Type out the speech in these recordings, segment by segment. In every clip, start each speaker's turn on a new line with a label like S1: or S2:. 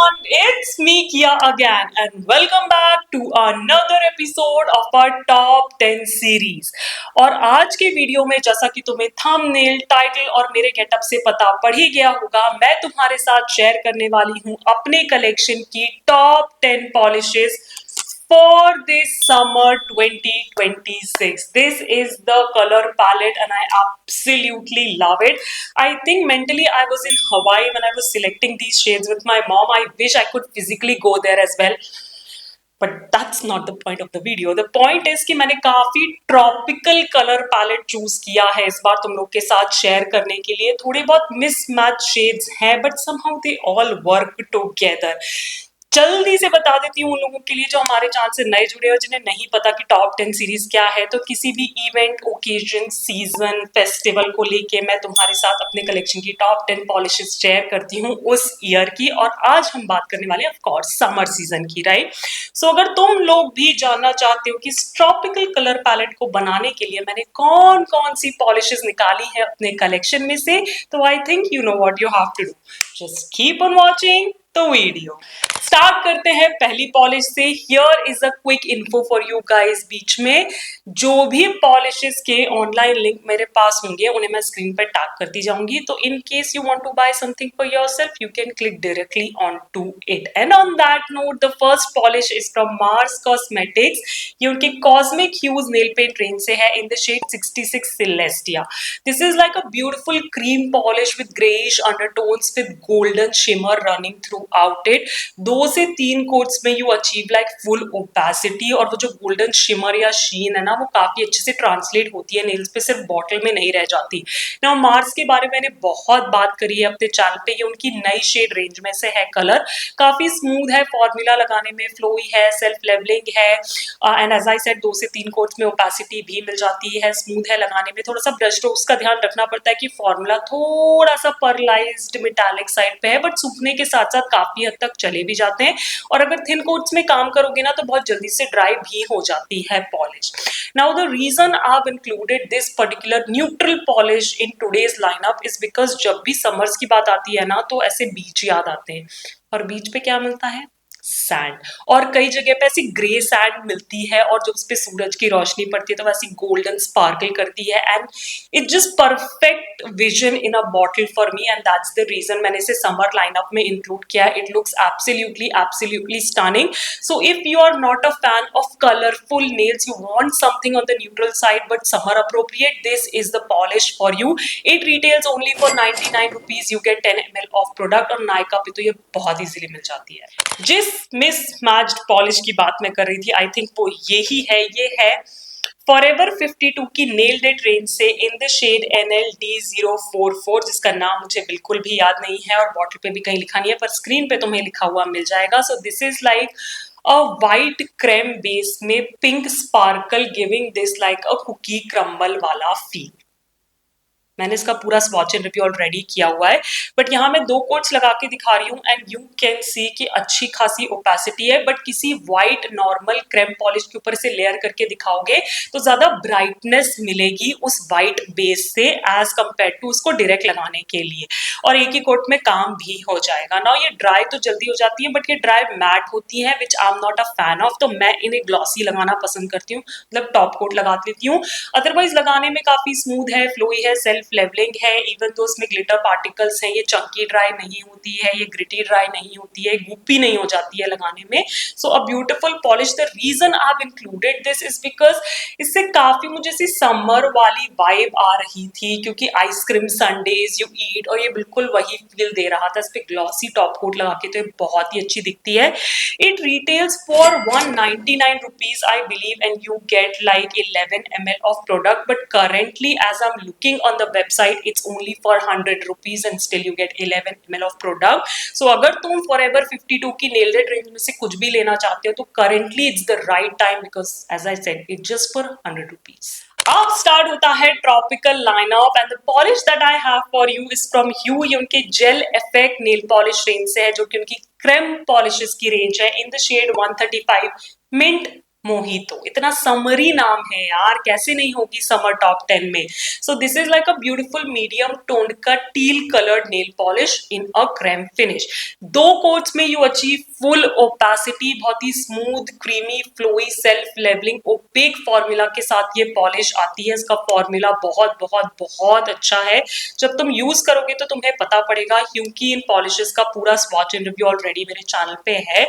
S1: everyone, it's me Kia again and welcome back to another episode of our top 10 series। और आज के video में जैसा कि तुम्हें थंबनेल, टाइटल और मेरे गेटअप से पता पड़ ही गया होगा, मैं तुम्हारे साथ शेयर करने वाली हूँ अपने कलेक्शन की top 10 polishes for this summer 2026. This is the color palette and I absolutely love it. I think mentally I was in Hawaii when I was selecting these shades with my mom. I wish I could physically go there as well. But that's not the point of the video. The point is कि मैंने काफी tropical colour palette choose किया है इस बार तुम लोग के साथ शेयर करने के लिए। थोड़े बहुत मिसमैच शेड्स हैं but somehow they all work together. जल्दी से बता देती हूँ उन लोगों के लिए जो हमारे चैनल से नए जुड़े हो, जिन्हें नहीं पता कि टॉप 10 सीरीज क्या है। तो किसी भी इवेंट, ओकेजन, सीजन, फेस्टिवल को लेके मैं तुम्हारे साथ अपने कलेक्शन की टॉप 10 पॉलिशेस शेयर करती हूँ उस ईयर की। और आज हम बात करने वाले हैं ऑफ कोर्स समर सीजन की, राइट। सो अगर तुम लोग भी जानना चाहते हो कि इस ट्रॉपिकल कलर पैलेट को बनाने के लिए मैंने कौन कौन सी पॉलिशेस निकाली है अपने कलेक्शन में से, तो I think you know what you have to do. Just keep on watching the video. Start करते हैं पहली पॉलिश से। Here is a quick info for you guys. बीच में जो भी पॉलिशेस के ऑनलाइन लिंक मेरे पास होंगे उन्हें मैं स्क्रीन पर टैग करती जाऊंगी, तो in case you want to buy something for yourself you can click directly on to it. And on that note the first polish is from Mars cosmetics. ये उनके Cosmic Hues nail paint range से है in the shade 66 Celestia. This is like a beautiful cream polish with greyish undertones with golden shimmer running throughout it. 2 से 3 coats में you achieve like full opacity, और वो जो golden shimmer या शीन है ना वो काफी अच्छे से ट्रांसलेट होती है नेल्स पे, सिर्फ बॉटल में नहीं रह जाती। नाउ मार्स के बारे में मैंने बहुत बात करी है अपने चैनल पे। ये उनकी नई शेड रेंज में से है कलर। काफी स्मूथ है, फॉर्मूला लगाने में फ्लोई है, सेल्फ लेवलिंग है एंड एज आई सेड 2 से 3 कोट्स में ओपेसिटी भी मिल जाती है। स्मूथ है लगाने में। थोड़ा सा ब्रश स्ट्रोक्स का ध्यान रखना पड़ता है कि फॉर्मूला थोड़ा सा परलाइज्ड मेटालिक साइड पे है, बट सूखने के साथ साथ काफी हद तक चले भी जाते हैं। और अगर थिन कोट्स में काम करोगे ना तो बहुत जल्दी से ड्राई भी हो जाती है polish. Now the reason I have included this particular neutral polish in today's lineup is because जब भी समर्स की बात आती है ना तो ऐसे बीच याद आते हैं, और बीच पे क्या मिलता है? सैंड। और कई जगह पे ऐसी ग्रे सैंड मिलती है और जब उस पे सूरज की रोशनी पड़ती है तो वैसी गोल्डन स्पार्कल करती है and it just perfect vision in a bottle for me and that's the reason मैंने इसे समर लाइनअप में इंक्लूड किया है। It looks absolutely stunning. So if you are not a fan of colourful nails, you want something on the neutral side but summer appropriate, this is the polish for you. It retails only for 99 rupees. You get 10 ml of product, और नायका पे तो ये बहुत easily मिल जाती है। जिस mismatched polish की बात मैं कर रही थी आई थिंक वो यही है। ये है फॉरएवर 52 की नेल्ड इट रेंज से इन द शेड NLD044, जिसका नाम मुझे बिल्कुल भी याद नहीं है और बॉटल पे भी कहीं लिखा नहीं है, पर स्क्रीन पे तुम्हें लिखा हुआ मिल जाएगा। So this is like a white creme base में pink sparkle, giving this like a cookie crumble वाला फील। मैंने इसका पूरा स्वॉच एंड रिव्यू ऑलरेडी किया हुआ है, बट यहाँ मैं 2 कोट्स लगा के दिखा रही हूँ एंड यू कैन सी कि अच्छी खासी ओपेसिटी है। बट किसी व्हाइट नॉर्मल क्रेम पॉलिश के ऊपर से लेयर करके दिखाओगे तो ज्यादा ब्राइटनेस मिलेगी उस व्हाइट बेस से एज कंपेयर टू उसको डायरेक्ट लगाने के लिए, और एक ही कोट में काम भी हो जाएगा ना। ये ड्राई तो जल्दी हो जाती है बट ये ड्राई मैट होती है which I am not a fan of, तो मैं इन्हें ग्लॉसी लगाना पसंद करती हूँ, मतलब टॉप कोट लगा देती हूँ। अदरवाइज लगाने में काफी स्मूथ है, फ्लोई है, सेल्फ लेवलिंग है। इवन तो उसमें ग्लिटर पार्टिकल्स हैं, ये चंकी ड्राई नहीं होती है, ये ग्रिटी ड्राई नहीं होती है, गुप्पी नहीं हो जाती है लगाने में। So a beautiful polish. The reason I have included this is because इससे काफी मुझे सी समर वाली वाइब आ रही थी, क्योंकि आइसक्रीम संडेज यू ईट, और ये बिल्कुल वही फील दे रहा था। इस पे ग्लॉसी टॉप कोट लगा के तो ये बहुत ही अच्छी दिखती है। It retails for 199 rupees I believe and you get like 11 ml of product, but currently as I'm looking on the website it's only for 100 rupees and still you get 11 ml of product. So अगर तुम forever 52 की nailed it range में से कुछ भी लेना चाहते हो तो currently it's the right time because as I said it's just for 100 rupees. अब स्टार्ट होता है tropical lineup and the polish that I have for you is from Hue. ये उनके gel effect nail polish range से है, जो कि उनकी क्रेम पॉलिशेस की रेंज है in the shade 135 mint mojito, इतना समरी नाम है यार, कैसे नहीं होगी समर टॉप 10 में। So this is like a beautiful medium toned का teal coloured nail polish in a creme finish. 2 coats में यू अचीव फुल ओपेसिटी, बहुत ही smooth creamy flowy self levelling opaque formula के साथ ये पॉलिश आती है। इसका फॉर्मूला बहुत बहुत बहुत अच्छा है, जब तुम यूज करोगे तो तुम्हें पता पड़ेगा, क्योंकि इन पॉलिशेस का पूरा स्वॉच एंड रिव्यू ऑलरेडी मेरे चैनल पे है।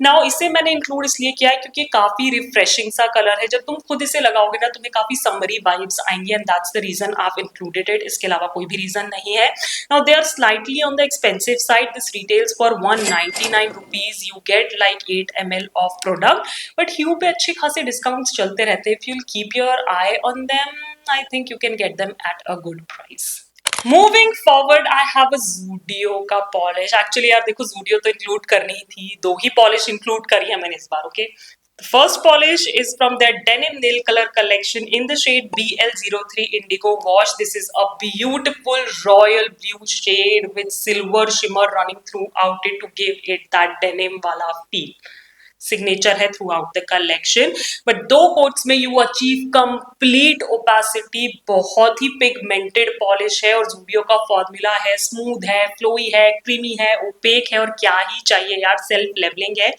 S1: नाउ इसे मैंने इंक्लूड इसलिए किया है क्योंकि काफी रिफ्रेशिंग सा कलर है, जब तुम खुद इसे लगाओगे ना तुम्हें काफी समरी वाइब्स आएंगी, and that's the reason I have included it. इसके अलावा कोई भी रीजन नहीं है। Now they are slightly on the expensive side, this retails for 199 rupees, you get like 8 ml of product, but Hue पे अच्छे खासे डिस्काउंट्स चलते रहते हैं। If you'll keep your eye on them, I think you can get them at a good price. Moving forward, I have a Zudio का polish. Actually यार देखो, ज़ूडियो तो इंक्लूड करनी ही थी, 2 ही पॉलिश इंक्लूड करी है मैंने इस बार। Okay, the first polish is from their denim nail color collection in the shade BL03 Indigo Wash. This is a beautiful royal blue shade with silver shimmer running throughout it to give it that denim wala feel. Signature है throughout the collection, but 2 coats में you achieve complete opacity, बहुत ही pigmented polish है, और ज़ूडियो का formula है, smooth है, flowy है, क्रीमी है, ओपेक है, और क्या ही चाहिए यार, सेल्फ लेवलिंग है।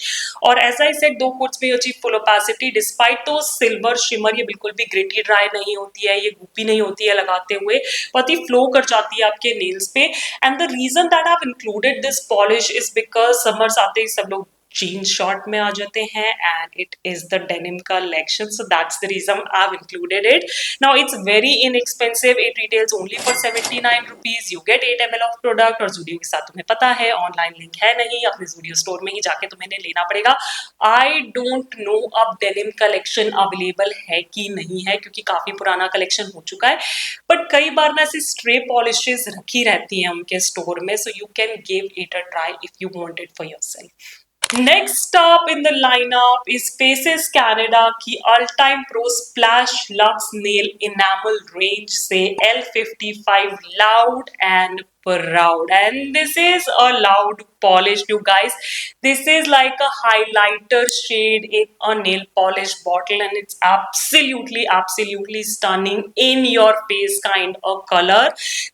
S1: और ऐसा ही सेट 2 कोट्स में you achieve full opacity despite तो सिल्वर शिमर, ये बिल्कुल भी ग्रिटी ड्राई नहीं होती है, ये गुप्पी नहीं होती है लगाते हुए, बहुत ही फ्लो कर जाती है आपके नेल्स पे। And the reason that I have included this polish is because summers आते ही सब लोग जीन शॉर्ट में आ जाते हैं, and it is the denim collection, so that's the reason I have included it. Now it's very inexpensive, it retails only for 79 rupees, you get 8 ml of product, और ज़ूडियो के साथ तुम्हें पता है ऑनलाइन लिंक है नहीं, अपने ज़ूडियो स्टोर में ही जाके तुम्हें लेना पड़ेगा। आई डोंट नो अब डेनिम कलेक्शन अवेलेबल है कि नहीं है, क्योंकि काफी पुराना कलेक्शन हो चुका है, बट कई बार ना ऐसी स्ट्रे पॉलिशेस रखी रहती हैं उनके स्टोर में, so you can give it a try if you want it for yourself. Next up in the lineup is Faces Canada की All Time Pro Splash Lux Nail Enamel range से L55 Loud and Proud, and this is a loud polish, you guys. This is like a highlighter shade in a nail polish bottle, and it's absolutely stunning in your face kind of color.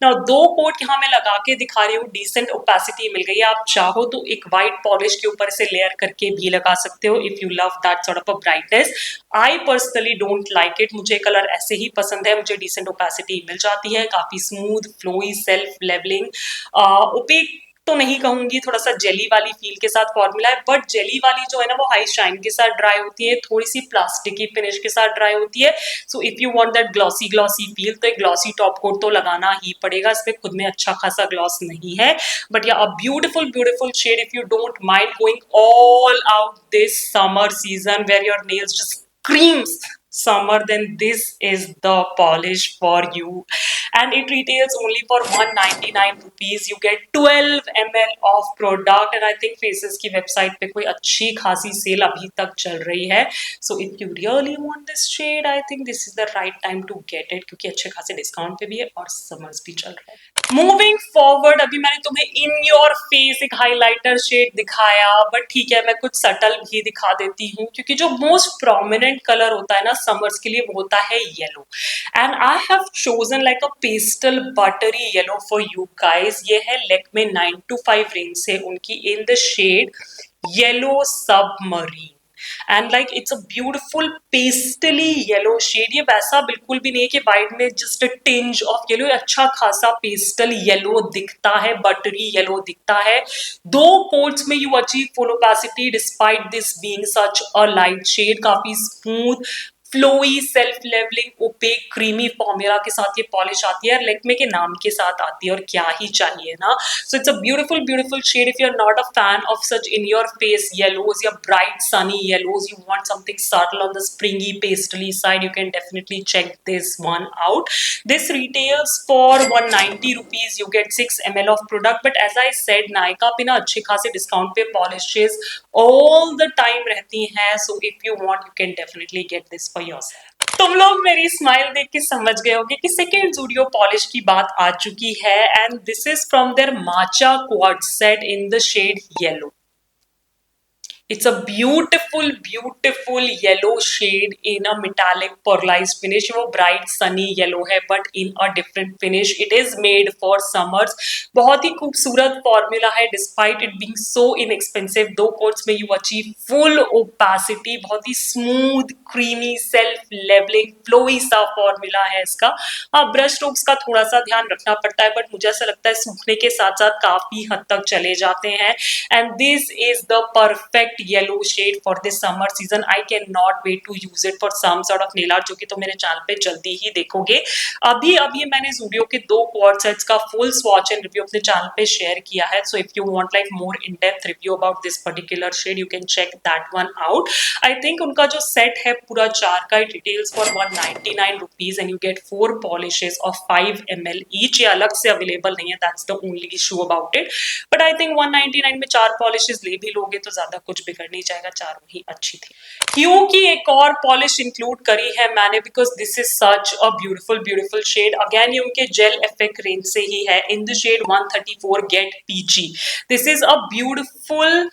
S1: Now 2 coat यहाँ मैं लगा के दिखा रही हूँ, decent opacity मिल गई है। आप चाहो तो एक व्हाइट पॉलिश के ऊपर से लेयर करके भी लगा सकते हो if you love that sort of a brightness. I personally don't like it, मुझे कलर ऐसे ही पसंद है, मुझे डिसेंट ओपेसिटी मिल जाती है, काफी smooth flowy self levelling, opaque तो नहीं कहूंगी, थोड़ा सा जेली वाली फील के साथ फॉर्मूला है, बट जेली वाली जो है ना वो हाई शाइन के साथ ड्राई होती है, थोड़ी सी प्लास्टिकी फिनिश के साथ ड्राई होती है। सो if you want that glossy feel तो एक ग्लॉसी टॉप कोट तो लगाना ही पड़ेगा, इसमें खुद में अच्छा खासा ग्लॉस नहीं है, but yeah a beautiful shade if you don't mind going all out this summer season where your nails just screams summer, then this is the polish for you, and it retails only for 199 rupees. You get 12 ml of product, and I think Faces की website पे कोई अच्छी खासी cell अभी तक चल रही है, so if you really want this shade, I think this is the right time to get it, क्योंकि अच्छे खासे डिस्काउंट पे भी है और समर्स भी चल रहा है। मूविंग फॉरवर्ड, अभी मैंने तुम्हें इन योर फेस एक हाइलाइटर शेड दिखाया, बट ठीक है मैं कुछ सटल भी दिखा देती हूँ, क्योंकि जो मोस्ट प्रोमिनेंट कलर होता है ना समर्स के लिए वो होता है yellow, and I have chosen like a pastel buttery yellow for you guys. ये है लैक्मे 925 रेंज से उनकी in the shade yellow submarine, and like it's a beautiful pastelly yellow shade. ये वैसा बिल्कुल भी नहीं है कि वाइट में just a tinge of yellow, अच्छा खासा पेस्टल येलो दिखता है, बटरी येलो दिखता है। 2 कोट्स में you achieve full opacity despite this being such a light shade, काफी smooth flowy self levelling opaque creamy formula के साथ ये पॉलिश आती है, लैक्मे के नाम के साथ आती है, और क्या ही चाहिए ना। So it's a beautiful shade if you are not a fan of such in your face yellows या bright sunny yellows, you want something subtle on the springy pastely side, you can definitely check this one out. This retails for 190 rupees, you get 6 ml of product, but as I said Nykaa पे ना अच्छे खासे discount पे polishes all the time रहती हैं, so if you want you can definitely get this for yourself. तुम लोग मेरी स्माइल देख के समझ गए होगे कि सेकेंड ज़ूडियो पॉलिश की बात आ चुकी है, and this is from their matcha quartz set in the shade yellow. It's a beautiful, beautiful yellow shade in a metallic pearlized finish. वो bright sunny yellow है, but in a different finish. It is made for summers. बहुत ही खूबसूरत formula है, despite it being so inexpensive. 2 coats में you achieve full opacity. बहुत ही smooth, creamy, self-leveling, flowy सा formula है इसका. हाँ, brush strokes का थोड़ा सा ध्यान रखना पड़ता है, but मुझे ऐसा लगता है सूखने के साथ साथ काफी हद तक चले जाते हैं. And this is the perfect yellow shade for this summer season. I cannot wait to use it for some sort of nail art, जो कि तो मेरे चैनल पे जल्दी ही देखोगे. अभी मैंने Zudio के 2 quad sets का full swatch and review अपने चैनल पे शेयर किया है. So if you want like more in-depth review about this particular shade, you can check that one out. I think उनका जो set है पूरा 4 का, it retails for 199 rupees and you get 4 polishes of 5 ml each. ये अलग से available नहीं है, that's the only issue about it. But I think 199 में 4 पॉलिशेस ले भी लोगे तो ज्यादा कुछ बिगड़ नहीं जाएगा, चारों ही अच्छी थी. क्योंकि एक और पॉलिश इंक्लूड करी है मैंने, because this is such a beautiful beautiful shade. Again ये उनके जेल इफेक्ट रेंज से ही है, in the shade 134 get peachy. This is a beautiful,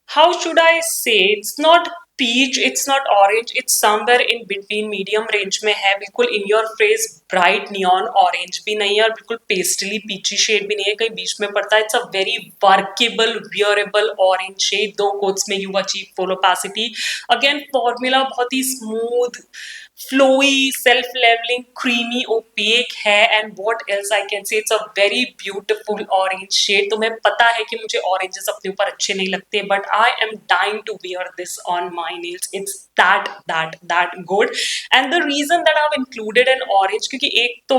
S1: how should I say, it's not peach, it's not orange, it's somewhere in between, medium range में है. बिल्कुल in your face bright neon orange भी नहीं है और बिल्कुल pastely peachy shade भी नहीं है, कहीं बीच में पड़ता है. It's a very workable, wearable orange shade. 2 coats में you achieve full opacity. Again formula बहुत ही smooth, flowy, self-leveling, creamy, opaque है. And what else I can say, it's a very beautiful orange shade. तुम्हें पता है कि मुझे oranges अपने ऊपर अच्छे नहीं लगते, but I am dying to wear this on my nails. It's that good. And the reason that I've included an orange, क्योंकि एक तो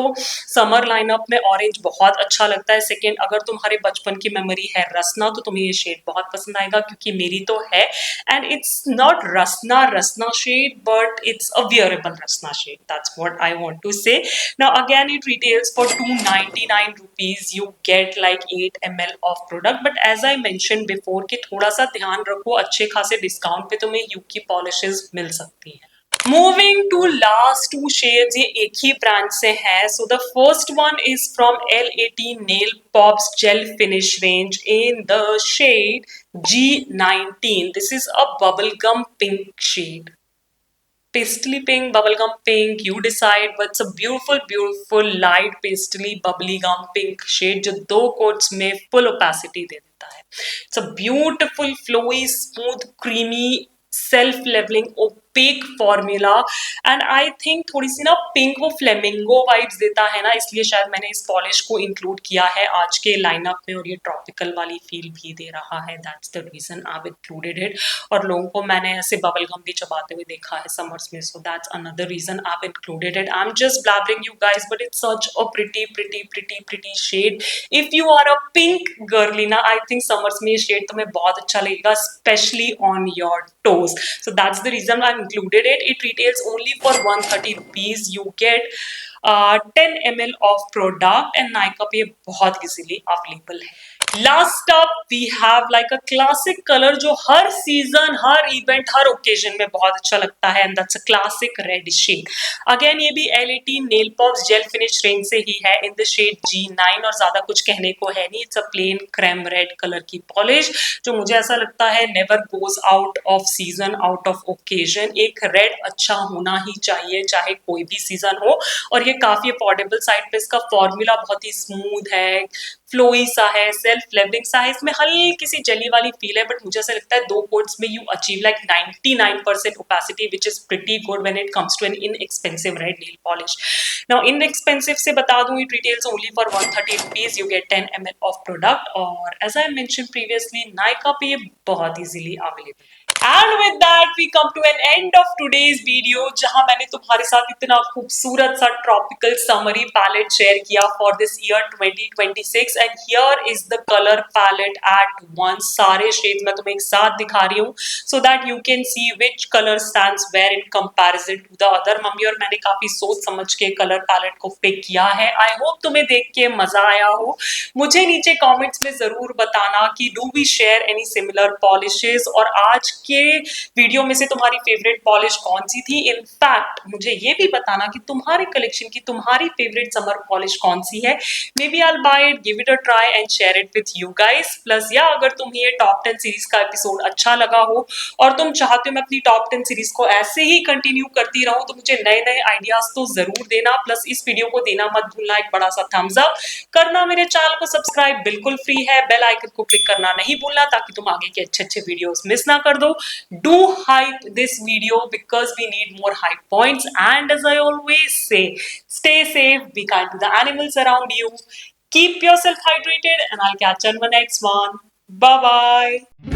S1: summer lineup में orange बहुत अच्छा लगता है. Second, अगर तुम्हारे बचपन की memory है रसना तो तुम्हें ये shade बहुत पसंद आएगा, क्योंकि मेरी तो है. And it's not Rasna shade, but it's a wearable Rasna shade. That's what I want to say. Now again, it retails for 299 rupees. You get like 8 ml of product. But as I mentioned before कि थोड़ा सा ध्यान रखो, अच्छे खासे discount पे तुम्हें Hue की पॉलिशेस मिल सकती हैं. Moving to last 2 shades, ये एक ही ब्रांड से है. So the first one is from L18 Nail Pops Gel Finish range in the shade G19. This is a bubblegum pink shade. Pastely pink, bubblegum pink, you decide, but it's a beautiful, beautiful light pastely bubblegum pink shade जो 2 coats में full opacity दे देता है. It's a beautiful, flowy, smooth, creamy, self-leveling, opaque formula. And I think थोड़ी सी ना pink वो flamingo vibes देता है ना, इसलिए शायद मैंने इस पॉलिश को इंक्लूड किया है आज के लाइनअप में, और ये ट्रॉपिकल वाली फील भी दे रहा है. That's the reason I have included it. और लोगों को मैंने ऐसे बबल गम भी चबाते हुए देखा है समर्स में, so that's another reason I have included it. I am just blabbering you guys, but it's such a pretty shade. If you are a pink girly ना, आई थिंक समर्स में ये shade तुम्हें बहुत अच्छा लगेगा, specially on your toes. So that's the reason I included it. It retails only for 130 rupees. You get 10 ml of product and Nykaa पे बहुत easily available है. Last up we have like a classic color जो हर season, हर event, हर occasion में बहुत अच्छा लगता है, and that's a classic red shade. Again ये भी L18 Nail Pops Gel Finish range से ही है in the shade G9, और ज्यादा कुछ कहने को है नहीं. It's a plain creme red color की polish जो मुझे ऐसा लगता है never goes out of season, out of occasion. एक red अच्छा होना ही चाहिए चाहे कोई भी season हो, और ये काफी अफोर्डेबल साइड पे. इसका फॉर्मूला बहुत ही स्मूथ है, फ्लोई सा है, सेल्फ लेवलिंग सा है, इसमें हल्की सी जेली वाली फील है, बट मुझे ऐसा लगता है 2 कोट्स में you achieve like 99% opacity, which is pretty good when it comes to an inexpensive red nail polish. Now inexpensive से बता दूं, it retails only for 130 rupees. You get 10 ml of product, और as I mention previously Nykaa पे ये बहुत easily available है. And with that we come to an end of today's video, जहां मैंने तुम्हारे साथ इतना खूबसूरत सा ट्रॉपिकल समरी पैलेट शेयर किया for this year 2026. And here is the color palette at once. सारे शेड्स मैं तुम्हें एक साथ दिखा रही हूँ so that you can see which color stands where in comparison to the other. Mummy और मैंने काफी सोच समझ के कलर पैलेट को पिक किया है. आई होप तुम्हें देख के मजा आया हो. मुझे नीचे कॉमेंट्स में जरूर बताना कि do we share any similar polishes, और आज के वीडियो में से तुम्हारी फेवरेट पॉलिश कौन सी थी। इनफैक्ट मुझे ये भी बताना कि तुम्हारे कलेक्शन की तुम्हारी फेवरेट समर पॉलिश कौन सी है। Maybe I buy it, give it a try and share it with you guys. Plus या अगर तुम्हें ये टॉप 10 सीरीज का एपिसोड अच्छा लगा हो और तुम चाहते हो मैं अपनी टॉप 10 सीरीज को ऐसे ही कंटिन्यू करती रहूं, तो मुझे नए नए आइडियाज तो जरूर देना। प्लस इस वीडियो को देना मत भूलना एक बड़ा सा थम्स अप, करना मेरे चैनल को सब्सक्राइब बिल्कुल फ्री है, बेल आइकन को क्लिक करना नहीं भूलना ताकि तुम आगे के अच्छे अच्छे वीडियोस मिस ना कर दो। Do hype this video because we need more hype points, and as I always say, stay safe, be kind to the animals around you, keep yourself hydrated, and I'll catch you on the next one. Bye bye.